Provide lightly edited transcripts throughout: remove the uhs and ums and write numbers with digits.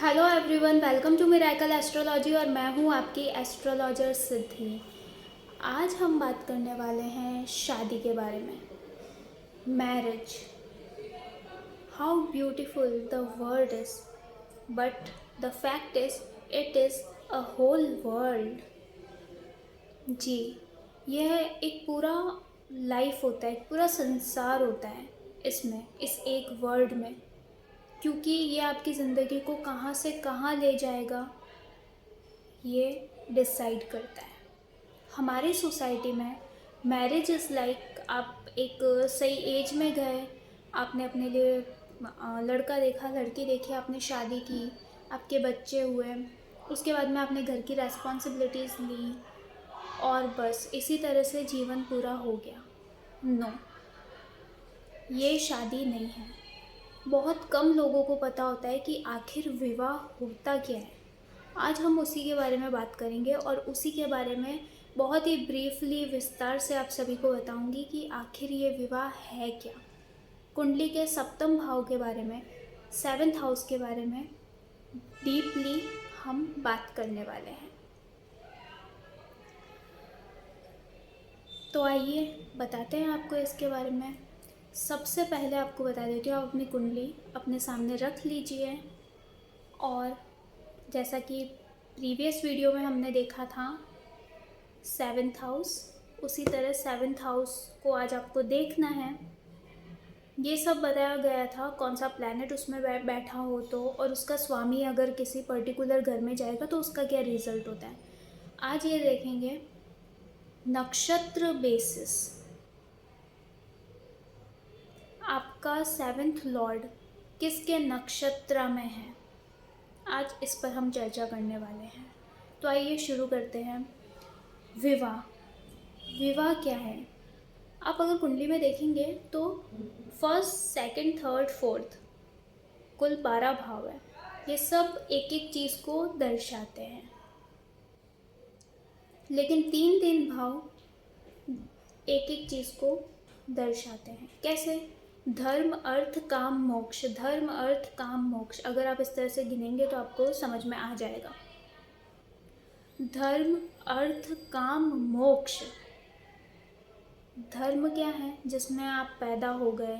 Hello everyone, welcome to Miracle Astrology और मैं हूँ आपकी एस्ट्रोलॉजर सिद्धि। आज हम बात करने वाले हैं शादी के बारे में। Marriage, how beautiful the word is, but the fact is it is a whole world. जी, यह एक पूरा लाइफ होता है, एक पूरा संसार होता है इसमें, इस एक वर्ड में। क्योंकि ये आपकी ज़िंदगी को कहाँ से कहाँ ले जाएगा ये डिसाइड करता है। हमारी सोसाइटी में मैरिज इज़ लाइक आप एक सही एज में गए, आपने अपने लिए लड़का देखा, लड़की देखी, आपने शादी की, आपके बच्चे हुए, उसके बाद में आपने घर की रेस्पॉन्सिबिलिटीज़ ली और बस इसी तरह से जीवन पूरा हो गया। नो, ये शादी नहीं है। बहुत कम लोगों को पता होता है कि आखिर विवाह होता क्या है। आज हम उसी के बारे में बात करेंगे और उसी के बारे में बहुत ही ब्रीफली विस्तार से आप सभी को बताऊंगी कि आखिर ये विवाह है क्या। कुंडली के सप्तम भाव के बारे में, 7th हाउस के बारे में डीपली हम बात करने वाले हैं। तो आइए बताते हैं आपको इसके बारे में। सबसे पहले आपको बता देती हूँ, आप अपनी कुंडली अपने सामने रख लीजिए और जैसा कि प्रीवियस वीडियो में हमने देखा था 7th हाउस, उसी तरह 7th हाउस को आज आपको देखना है। ये सब बताया गया था कौन सा प्लैनेट उसमें बैठा हो तो, और उसका स्वामी अगर किसी पर्टिकुलर घर में जाएगा तो उसका क्या रिजल्ट होता है। आज ये देखेंगे नक्षत्र बेसिस, आपका 7th लॉर्ड किसके नक्षत्र में है। आज इस पर हम चर्चा करने वाले हैं। तो आइए शुरू करते हैं। विवाह, विवाह क्या है। आप अगर कुंडली में देखेंगे तो 1st, 2nd, 3rd, 4th कुल 12 भाव है। ये सब एक एक चीज़ को दर्शाते हैं, लेकिन 3 भाव एक एक चीज़ को दर्शाते हैं। कैसे? धर्म, अर्थ, काम, मोक्ष। धर्म, अर्थ, काम, मोक्ष, अगर आप इस तरह से गिनेंगे तो आपको समझ में आ जाएगा। धर्म, अर्थ, काम, मोक्ष। धर्म क्या है? जिसमें आप पैदा हो गए,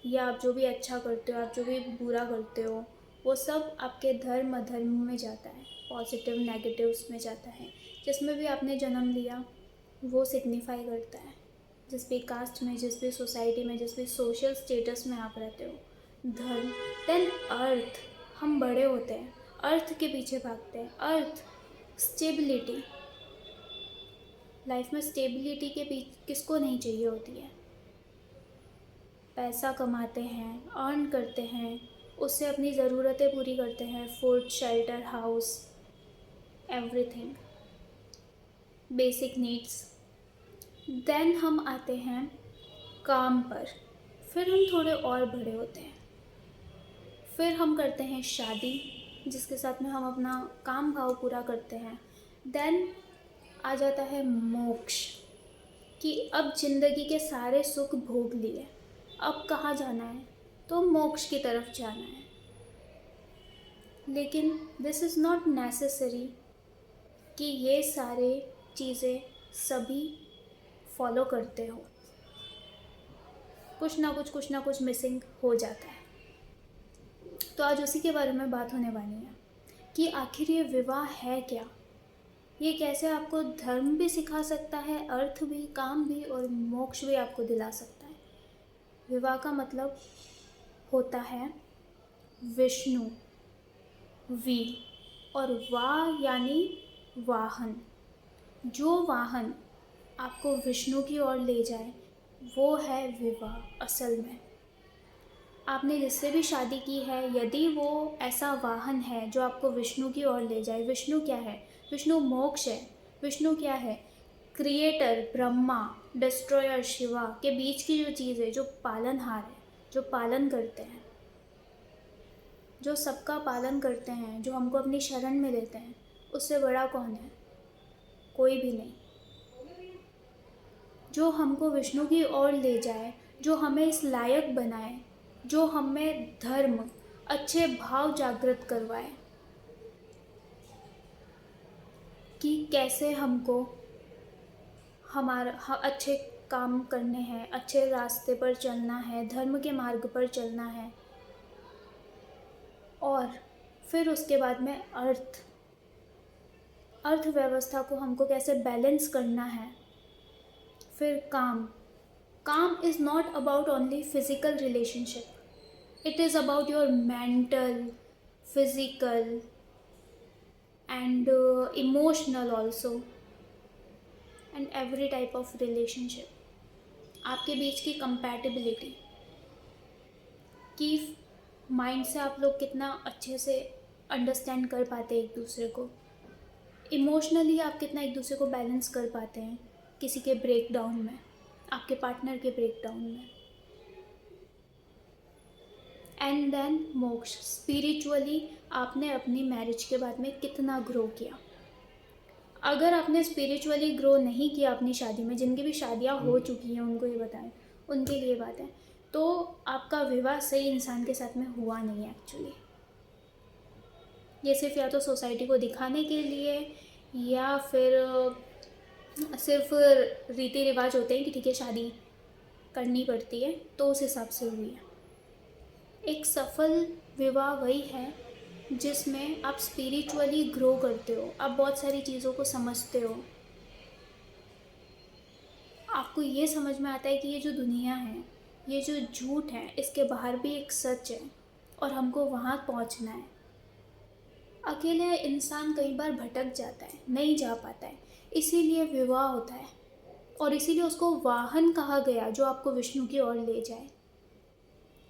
या आप जो भी अच्छा करते हो, आप जो भी बुरा करते हो, वो सब आपके धर्म अधर्म में जाता है, पॉजिटिव नेगेटिव उसमें जाता है। जिसमें भी आपने जन्म लिया वो सिग्निफाई करता है, जिस भी कास्ट में, जिस भी सोसाइटी में, जिस भी सोशल स्टेटस में आप रहते हो। धर्म। देन अर्थ, हम बड़े होते हैं, अर्थ के पीछे भागते हैं। अर्थ, स्टेबिलिटी। लाइफ में स्टेबिलिटी के पीछे किसको नहीं चाहिए होती है। पैसा कमाते हैं, अर्न करते हैं, उससे अपनी ज़रूरतें पूरी करते हैं, food, shelter, house, everything, basic needs. Then हम आते हैं काम पर, फिर हम थोड़े और बड़े होते हैं, फिर हम करते हैं शादी, जिसके साथ में हम अपना काम भाव पूरा करते हैं। देन आ जाता है मोक्ष, कि अब जिंदगी के सारे सुख भोग लिए, अब कहाँ जाना है, तो मोक्ष की तरफ जाना है। लेकिन दिस इज़ नॉट नेसेसरी कि ये सारे चीज़ें सभी फॉलो करते हो। कुछ ना कुछ मिसिंग हो जाता है। तो आज उसी के बारे में बात होने वाली है कि आखिर ये विवाह है क्या। ये कैसे आपको धर्म भी सिखा सकता है, अर्थ भी, काम भी और मोक्ष भी आपको दिला सकता है। विवाह का मतलब होता है विष्णु, वी, और वाह यानी वाहन। जो वाहन आपको विष्णु की ओर ले जाए वो है विवाह। असल में आपने जिससे भी शादी की है, यदि वो ऐसा वाहन है जो आपको विष्णु की ओर ले जाए। विष्णु क्या है? विष्णु मोक्ष है। विष्णु क्या है? क्रिएटर ब्रह्मा, डिस्ट्रॉयर शिवा के बीच की जो चीज़ है, जो पालनहार है, जो पालन करते हैं, जो सबका पालन करते हैं, जो हमको अपनी शरण में लेते हैं, उससे बड़ा कौन है? कोई भी नहीं। जो हमको विष्णु की ओर ले जाए, जो हमें इस लायक बनाए, जो हमें धर्म, अच्छे भाव जागृत करवाए, कि कैसे हमको अच्छे काम करने हैं, अच्छे रास्ते पर चलना है, धर्म के मार्ग पर चलना है। और फिर उसके बाद में अर्थव्यवस्था को हमको कैसे बैलेंस करना है। फिर काम is not about only physical relationship, it is about your mental, physical and emotional also, and every type of relationship। आपके बीच की compatibility, कि माइंड से आप लोग कितना अच्छे से अंडरस्टैंड कर पाते हैं एक दूसरे को, इमोशनली आप कितना एक दूसरे को बैलेंस कर पाते हैं किसी के ब्रेकडाउन में, आपके पार्टनर के ब्रेकडाउन में। एंड देन मोक्ष, स्पिरिचुअली आपने अपनी मैरिज के बाद में कितना ग्रो किया। अगर आपने स्पिरिचुअली ग्रो नहीं किया अपनी शादी में, जिनकी भी शादियां हो चुकी हैं उनको ये बताएं, उनके लिए बात है, तो आपका विवाह सही इंसान के साथ में हुआ नहीं है एक्चुअली। ये सिर्फ या तो सोसाइटी को दिखाने के लिए या फिर सिर्फ रीति रिवाज होते हैं कि ठीक है शादी करनी पड़ती है, तो उस हिसाब से हुई है। एक सफल विवाह वही है जिसमें आप स्पिरिचुअली ग्रो करते हो, आप बहुत सारी चीज़ों को समझते हो, आपको ये समझ में आता है कि ये जो दुनिया है, ये जो झूठ है, इसके बाहर भी एक सच है और हमको वहाँ पहुँचना है। अकेले इंसान कई बार भटक जाता है, नहीं जा पाता है, इसीलिए विवाह होता है और इसीलिए उसको वाहन कहा गया जो आपको विष्णु की ओर ले जाए,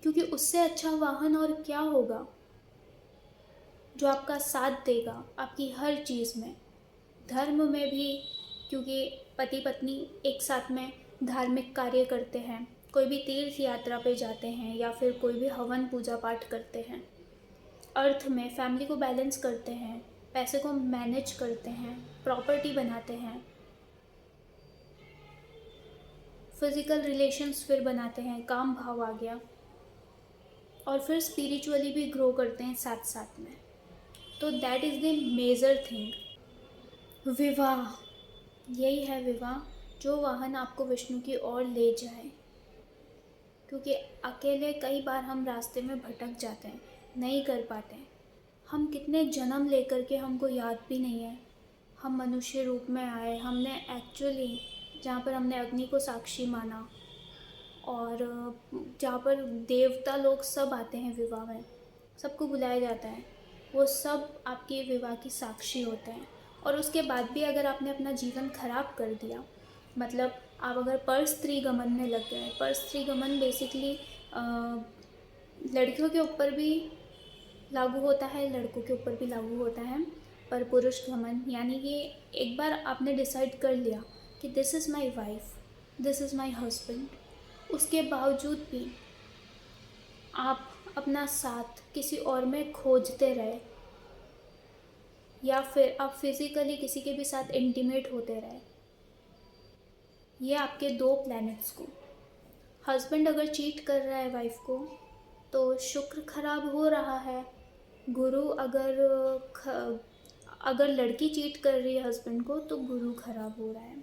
क्योंकि उससे अच्छा वाहन और क्या होगा जो आपका साथ देगा आपकी हर चीज़ में, धर्म में भी, क्योंकि पति पत्नी एक साथ में धार्मिक कार्य करते हैं, कोई भी तीर्थ यात्रा पे जाते हैं या फिर कोई भी हवन पूजा पाठ करते हैं। अर्थ में फैमिली को बैलेंस करते हैं, पैसे को मैनेज करते हैं, प्रॉपर्टी बनाते हैं, फिज़िकल रिलेशंस फिर बनाते हैं, काम भाव आ गया, और फिर स्पिरिचुअली भी ग्रो करते हैं साथ साथ में। तो that is the major thing. विवाह, यही है विवाह, जो वाहन आपको विष्णु की ओर ले जाए, क्योंकि अकेले कई बार हम रास्ते में भटक जाते हैं, नहीं कर पाते हैं। हम कितने जन्म लेकर के हमको याद भी नहीं है, हम मनुष्य रूप में आए, हमने एक्चुअली जहाँ पर हमने अग्नि को साक्षी माना और जहाँ पर देवता लोग सब आते हैं विवाह में, सबको बुलाया जाता है, वो सब आपके विवाह की साक्षी होते हैं। और उसके बाद भी अगर आपने अपना जीवन खराब कर दिया, मतलब आप अगर पर स्त्री गमन में लग गए, पर स्त्री गमन बेसिकली लड़कियों के ऊपर भी लागू होता है, लड़कों के ऊपर भी लागू होता है, पर पुरुष गमन यानी कि एक बार आपने डिसाइड कर लिया कि this is my wife, this is my husband, उसके बावजूद भी आप अपना साथ किसी और में खोजते रहे या फिर आप फिज़िकली किसी के भी साथ इंटीमेट होते रहे, ये आपके दो प्लैनेट्स को, हस्बैंड अगर चीट कर रहा है वाइफ को तो शुक्र खराब हो रहा है, गुरु अगर लड़की चीट कर रही है हस्बैंड को तो गुरु खराब हो रहा है।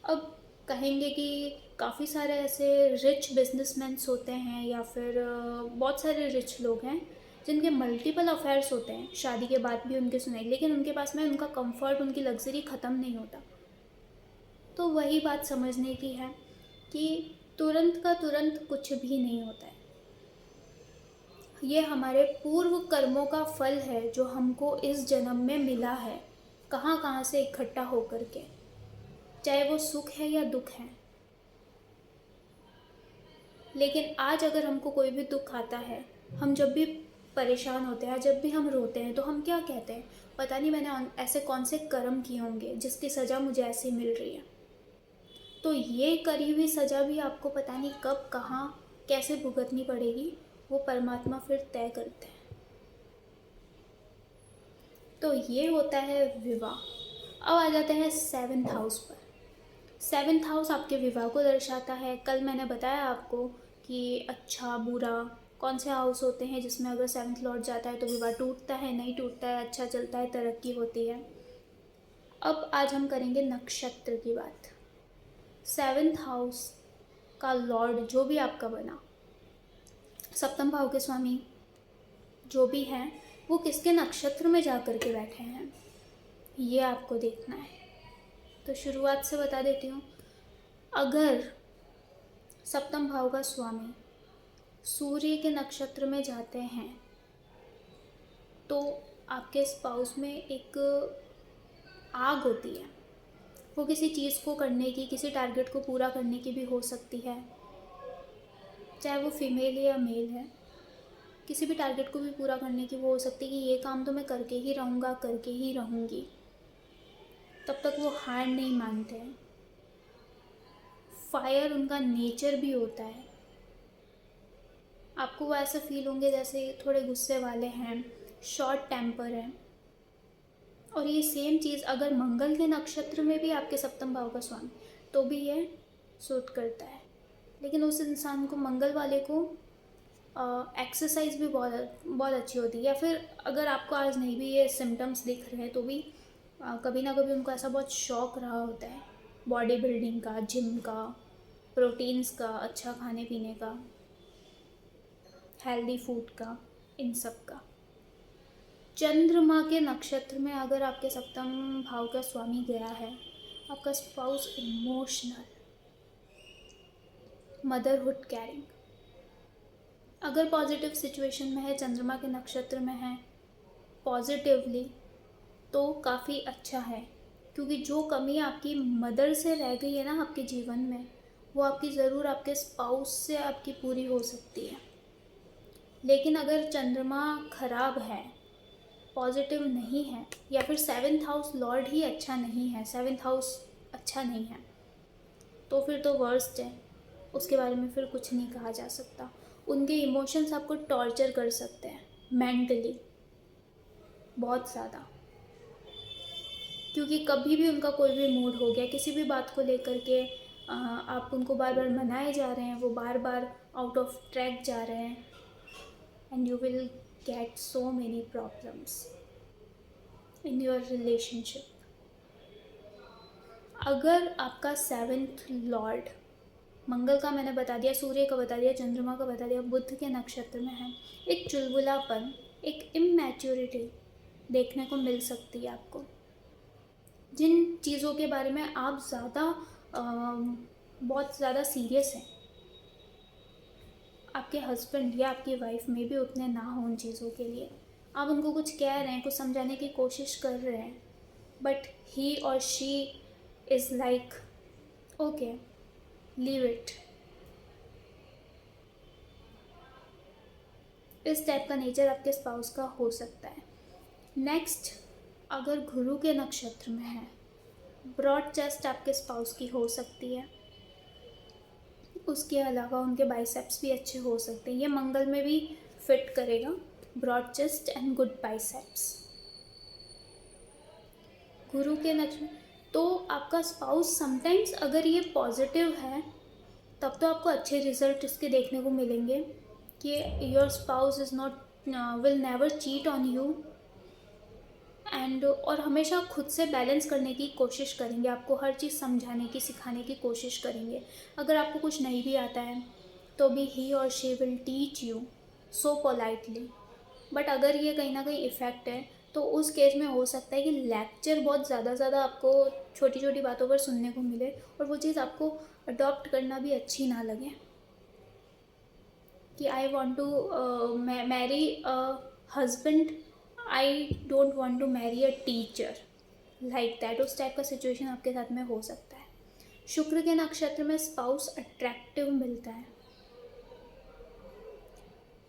अब कहेंगे कि काफ़ी सारे ऐसे रिच बिजनेसमैन्स होते हैं या फिर बहुत सारे रिच लोग हैं जिनके मल्टीपल अफेयर्स होते हैं, शादी के बाद भी उनके सुनाई, लेकिन उनके पास में उनका कंफर्ट, उनकी लग्जरी ख़त्म नहीं होता। तो वही बात समझने की है कि तुरंत का तुरंत कुछ भी नहीं होता है, ये हमारे पूर्व कर्मों का फल है जो हमको इस जन्म में मिला है, कहाँ कहाँ से इकट्ठा होकर के, चाहे वो सुख है या दुख है। लेकिन आज अगर हमको कोई भी दुख आता है, हम जब भी परेशान होते हैं, जब भी हम रोते हैं, तो हम क्या कहते हैं, पता नहीं मैंने ऐसे कौन से कर्म किए होंगे जिसकी सज़ा मुझे ऐसे मिल रही है। तो ये करी हुई सज़ा भी आपको पता नहीं कब, कहाँ, कैसे भुगतनी पड़ेगी, वो परमात्मा फिर तय करते हैं। तो ये होता है विवाह। अब आ जाते हैं 7th हाउस पर। 7th हाउस आपके विवाह को दर्शाता है। कल मैंने बताया आपको कि अच्छा बुरा कौन से हाउस होते हैं जिसमें अगर 7th लॉर्ड जाता है तो विवाह टूटता है, नहीं टूटता है, अच्छा चलता है, तरक्की होती है। अब आज हम करेंगे नक्षत्र की बात। 7th हाउस का लॉर्ड जो भी आपका बना, सप्तम भाव के स्वामी जो भी हैं, वो किसके नक्षत्र में जा कर के बैठे हैं, ये आपको देखना है। तो शुरुआत से बता देती हूँ। अगर सप्तम भाव का स्वामी सूर्य के नक्षत्र में जाते हैं तो आपके स्पाउस में एक आग होती है। वो किसी चीज़ को करने की, किसी टारगेट को पूरा करने की भी हो सकती है, चाहे वो फीमेल या मेल है। किसी भी टारगेट को भी पूरा करने की वो हो सकती है कि ये काम तो मैं करके ही रहूँगा, करके ही रहूँगी। तब तक वो हार नहीं मानते हैं। फायर उनका नेचर भी होता है। आपको वो ऐसा फील होंगे जैसे थोड़े गुस्से वाले हैं, शॉर्ट टेम्पर हैं। और ये सेम चीज़ अगर मंगल के नक्षत्र में भी आपके सप्तम भाव का स्वामी, तो भी ये सूट करता है। लेकिन उस इंसान को, मंगल वाले को, एक्सरसाइज भी बहुत अच्छी होती है। या फिर अगर आपको आज नहीं भी ये सिम्टम्स दिख रहे हैं तो भी कभी ना कभी उनको ऐसा बहुत शौक रहा होता है बॉडी बिल्डिंग का, जिम का, प्रोटीन्स का, अच्छा खाने पीने का, हेल्दी फूड का, इन सब का। चंद्रमा के नक्षत्र में अगर आपके सप्तम भाव का स्वामी गया है, आपका स्पाउस इमोशनल, मदरहुड कैरिंग, अगर पॉजिटिव सिचुएशन में है, चंद्रमा के नक्षत्र में है पॉजिटिवली, तो काफ़ी अच्छा है। क्योंकि जो कमी आपकी मदर से रह गई है ना आपके जीवन में, वो आपकी ज़रूर आपके स्पाउस से आपकी पूरी हो सकती है। लेकिन अगर चंद्रमा खराब है, पॉजिटिव नहीं है, या फिर 7th हाउस लॉर्ड ही अच्छा नहीं है, 7th हाउस अच्छा नहीं है, तो फिर तो वर्स्ट है। उसके बारे में फिर कुछ नहीं कहा जा सकता। उनके इमोशंस आपको टॉर्चर कर सकते हैं मेंटली बहुत ज़्यादा। क्योंकि कभी भी उनका कोई भी मूड हो गया, किसी भी बात को लेकर के आप उनको बार बार मनाए जा रहे हैं, वो बार बार आउट ऑफ ट्रैक जा रहे हैं, and you will get so many problems in your relationship. अगर आपका 7th लॉर्ड, मंगल का मैंने बता दिया, सूर्य का बता दिया, चंद्रमा का बता दिया, बुध के नक्षत्र में है, एक चुलबुलापन, एक इमैच्योरिटी देखने को मिल सकती है आपको। जिन चीज़ों के बारे में आप बहुत ज़्यादा सीरियस हैं, आपके हस्बैंड या आपकी वाइफ में भी उतने ना हो उन चीज़ों के लिए। आप उनको कुछ कह रहे हैं, कुछ समझाने की कोशिश कर रहे हैं, बट ही और she is like okay, leave it. इस टाइप का नेचर आपके स्पाउस का हो सकता है। नेक्स्ट, अगर गुरु के नक्षत्र में है, ब्रॉड चेस्ट आपके स्पाउस की हो सकती है। उसके अलावा उनके बाइसेप्स भी अच्छे हो सकते हैं। ये मंगल में भी फिट करेगा, broad chest and good biceps. गुरु के नक्षत्र, तो आपका स्पाउस समटाइम्स अगर ये पॉजिटिव है तब तो आपको अच्छे रिजल्ट इसके देखने को मिलेंगे कि your spouse is not, will never cheat on you, and और हमेशा खुद से बैलेंस करने की कोशिश करेंगे, आपको हर चीज़ समझाने की, सिखाने की कोशिश करेंगे। अगर आपको कुछ नहीं भी आता है तो भी ही और she will teach you so politely. But अगर ये कहीं ना कहीं इफ़ेक्ट है तो उस केस में हो सकता है कि लेक्चर बहुत ज़्यादा आपको छोटी छोटी बातों पर सुनने को मिले और वो चीज़ आपको अडॉप्ट करना भी अच्छी ना लगे कि I want to marry a husband, I don't want to marry a teacher, like that. उस टाइप का सिचुएशन आपके साथ में हो सकता है। शुक्र के नक्षत्र में स्पाउस अट्रैक्टिव मिलता है।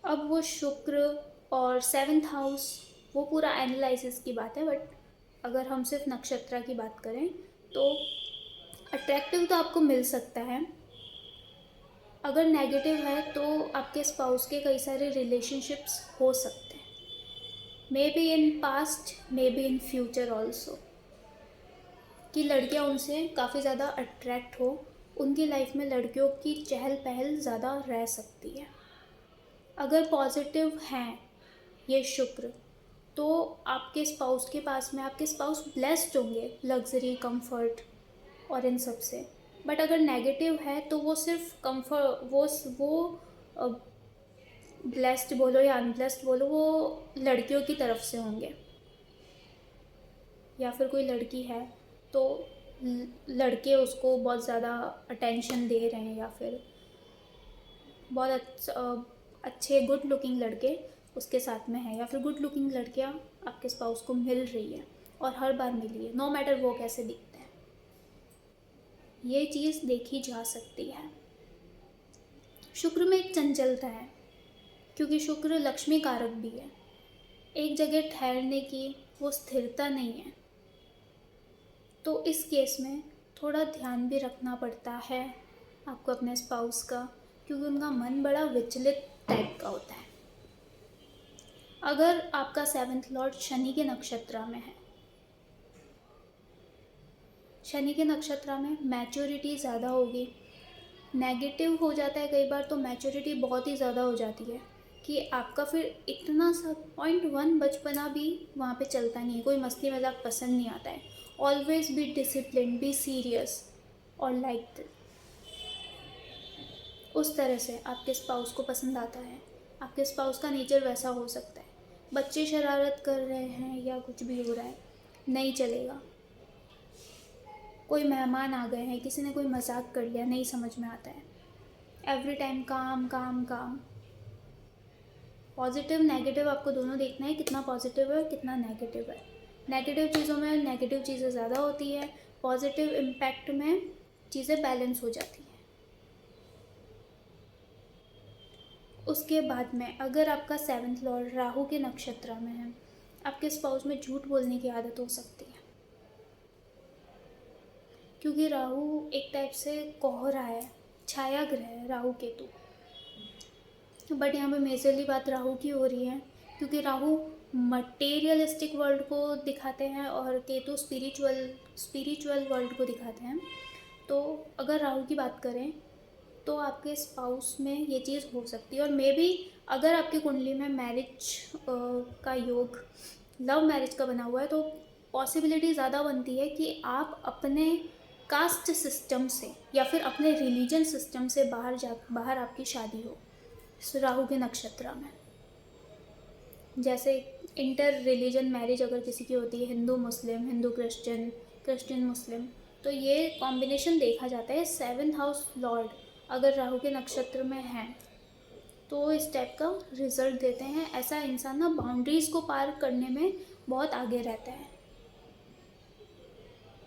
अब वो शुक्र और 7th हाउस, वो पूरा एनालिसिस की बात है, बट अगर हम सिर्फ नक्षत्र की बात करें तो अट्रैक्टिव तो आपको मिल सकता है। अगर नेगेटिव है तो आपके स्पाउस के कई सारे रिलेशनशिप्स हो सकते हैं, may be in past, may be in future also, कि लड़कियां उनसे काफ़ी ज़्यादा अट्रैक्ट हो, उनकी लाइफ में लड़कियों की चहल पहल ज़्यादा रह सकती है। अगर पॉजिटिव हैं ये शुक्र तो आपके स्पाउस के पास में आपके स्पाउस ब्लेस्ड होंगे लग्जरी, कंफर्ट और इन सब से। बट अगर नेगेटिव है तो वो सिर्फ कंफर्ट, वो ब्लेस्ड बोलो या अनब्लेस्ड बोलो, वो लड़कियों की तरफ से होंगे। या फिर कोई लड़की है तो लड़के उसको बहुत ज़्यादा अटेंशन दे रहे हैं, या फिर बहुत अच्छे गुड लुकिंग लड़के उसके साथ में है, या फिर गुड लुकिंग लड़कियाँ आपके स्पाउस को मिल रही है और हर बार मिली है, नो मैटर वो कैसे दिखते हैं। ये चीज़ देखी जा सकती है। शुक्र में एक चंचलता है, क्योंकि शुक्र लक्ष्मी कारक भी है। एक जगह ठहरने की वो स्थिरता नहीं है, तो इस केस में थोड़ा ध्यान भी रखना पड़ता है आपको अपने स्पाउस का, क्योंकि उनका मन बड़ा विचलित टाइप का होता है। अगर आपका 7th लॉर्ड शनि के नक्षत्र में है, शनि के नक्षत्र में मैच्योरिटी ज़्यादा होगी। नेगेटिव हो जाता है कई बार, तो मैच्योरिटी बहुत ही ज़्यादा हो जाती है कि आपका फिर इतना सा 0.1 बचपना भी वहाँ पे चलता नहीं है। कोई मस्ती मजाक पसंद नहीं आता है। Always be discipline, be serious और लाइक दिस, उस तरह से आपके स्पाउस को पसंद आता है। आपके स्पाउस का नेचर वैसा हो सकता है। बच्चे शरारत कर रहे हैं या कुछ भी हो रहा है, नहीं चलेगा। कोई मेहमान आ गए हैं, किसी ने कोई मजाक कर लिया, नहीं समझ में आता है। एवरी टाइम काम काम काम। पॉजिटिव नेगेटिव आपको दोनों देखना है, कितना पॉजिटिव है और कितना नेगेटिव है। नेगेटिव चीज़ों में नेगेटिव चीज़ें ज़्यादा होती है, पॉजिटिव इम्पैक्ट में चीज़ें बैलेंस हो जाती हैं। उसके बाद में अगर आपका 7th लॉर्ड राहु के नक्षत्र में है, आपके स्पाउस में झूठ बोलने की आदत हो सकती है, क्योंकि राहु एक टाइप से कोहरा है, छाया ग्रह है राहु केतु। बट यहाँ पे मेजरली बात राहु की हो रही है, क्योंकि राहु मटेरियलिस्टिक वर्ल्ड को दिखाते हैं और केतु स्पिरिचुअल वर्ल्ड को दिखाते हैं। तो अगर राहु की बात करें तो आपके स्पाउस में ये चीज़ हो सकती है। और मे बी अगर आपकी कुंडली में मैरिज का योग लव मैरिज का बना हुआ है, तो पॉसिबिलिटी ज़्यादा बनती है कि आप अपने कास्ट सिस्टम से या फिर अपने रिलीजन सिस्टम से बाहर आपकी शादी हो राहु के नक्षत्र में। जैसे इंटर रिलीजन मैरिज अगर किसी की होती है, हिंदू मुस्लिम, हिंदू क्रिश्चियन, क्रिश्चियन मुस्लिम, तो ये कॉम्बिनेशन देखा जाता है। 7th हाउस लॉर्ड अगर राहु के नक्षत्र में है तो इस टाइप का रिजल्ट देते हैं। ऐसा इंसान ना बाउंड्रीज को पार करने में बहुत आगे रहता है,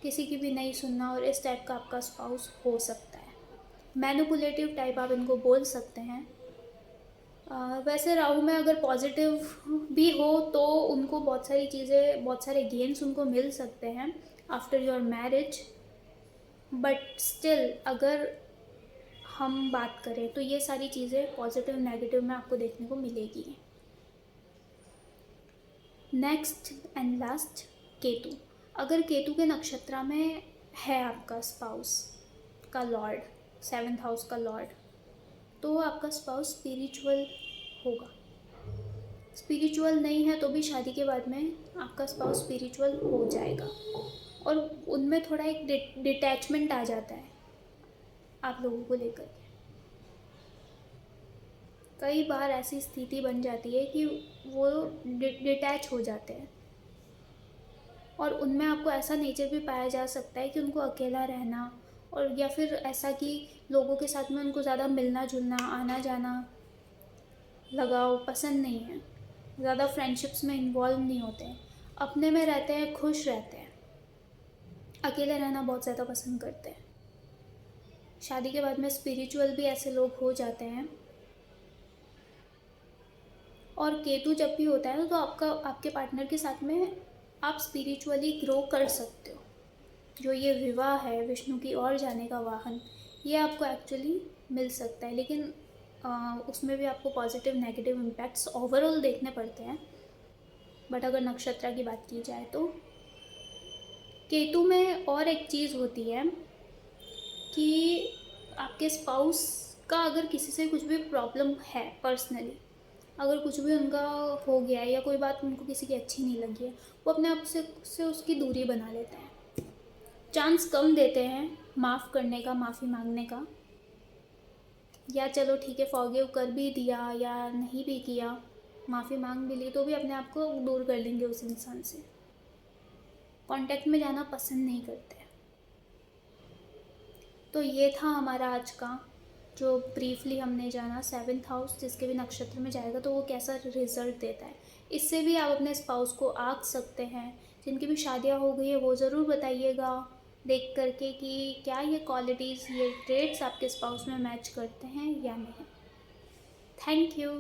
किसी की भी नहीं सुनना, और इस टाइप का आपका स्पाउस हो सकता है। मैनिपुलेटिव टाइप आप इनको बोल सकते हैं। वैसे राहु में अगर पॉजिटिव भी हो तो उनको बहुत सारी चीज़ें, बहुत सारे गेन्स उनको मिल सकते हैं after your marriage. But still अगर हम बात करें तो ये सारी चीज़ें पॉजिटिव नेगेटिव में आपको देखने को मिलेगी। Next and last, Ketu. अगर केतु के नक्षत्र में है आपका स्पाउस का लॉर्ड, 7th हाउस का लॉर्ड, तो आपका स्पाउस स्पिरिचुअल होगा। स्पिरिचुअल नहीं है तो भी शादी के बाद में आपका स्पाउस स्पिरिचुअल हो जाएगा, और उनमें थोड़ा एक डिटैचमेंट आ जाता है आप लोगों को लेकर। कई बार ऐसी स्थिति बन जाती है कि वो डिटैच हो जाते हैं, और उनमें आपको ऐसा नेचर भी पाया जा सकता है कि उनको अकेला रहना, और या फिर ऐसा कि लोगों के साथ में उनको ज़्यादा मिलना जुलना, आना जाना, लगाव पसंद नहीं है। ज़्यादा फ्रेंडशिप्स में इन्वॉल्व नहीं होते हैं, अपने में रहते हैं, खुश रहते हैं, अकेले रहना बहुत ज़्यादा पसंद करते हैं। शादी के बाद में स्पिरिचुअल भी ऐसे लोग हो जाते हैं। और केतु जब भी होता है तो आपके पार्टनर के साथ में आप स्पिरिचुअली ग्रो कर सकते हो। जो ये विवाह है, विष्णु की ओर जाने का वाहन, ये आपको एक्चुअली मिल सकता है। लेकिन उसमें भी आपको पॉजिटिव नेगेटिव इम्पैक्ट्स ओवरऑल देखने पड़ते हैं। बट अगर नक्षत्र की बात की जाए तो केतु में और एक चीज़ होती है कि आपके स्पाउस का अगर किसी से कुछ भी प्रॉब्लम है पर्सनली, अगर कुछ भी उनका हो गया है या कोई बात उनको किसी की अच्छी नहीं लगी है, वो अपने आप से उसकी दूरी बना लेते हैं। चांस कम देते हैं माफ़ करने का, माफ़ी मांगने का, या चलो ठीक है फॉरगिव कर भी दिया या नहीं भी किया, माफ़ी मांग भी ली, तो भी अपने आप को दूर कर लेंगे उस इंसान से। कांटेक्ट में जाना पसंद नहीं करते। तो ये था हमारा आज का, जो ब्रीफली हमने जाना 7th हाउस जिसके भी नक्षत्र में जाएगा तो वो कैसा रिजल्ट देता है। इससे भी आप अपने स्पाउस को आंक सकते हैं। जिनकी भी शादियां हो गई है वो ज़रूर बताइएगा देख करके कि क्या ये क्वालिटीज़, ये ट्रेट्स आपके स्पाउस में मैच करते हैं या नहीं। Thank you.